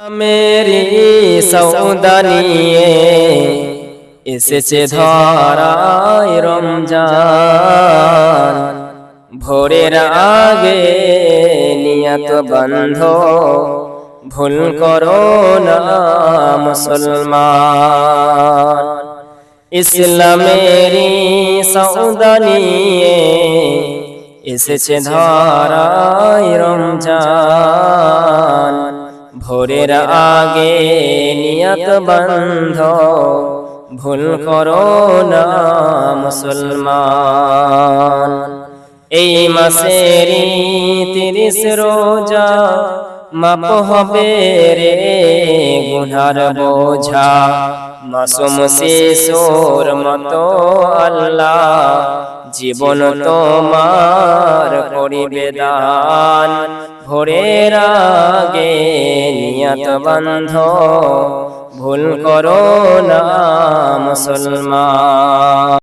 मेरी सौदानिए এসেছে ধরায় রমজান ভোরের আগে নিয়ত বন্ধ ভুল করো না মুসলমান ইসলামেরই সৌদানিয়ে এসেছে ধরায় রমজান ভোরের আগে নিয়ত বন্ধ ভুল করো না মুসলমান এই মাসেরই 30 রোজা মাপ হবে রে গুনার বোঝা মাসুম শিশুর মতো আল্লাহ জীবন তোমার করিবে দান ভোরের আগে নিয়ত বন্ধ ভুল করো না মুসলমান।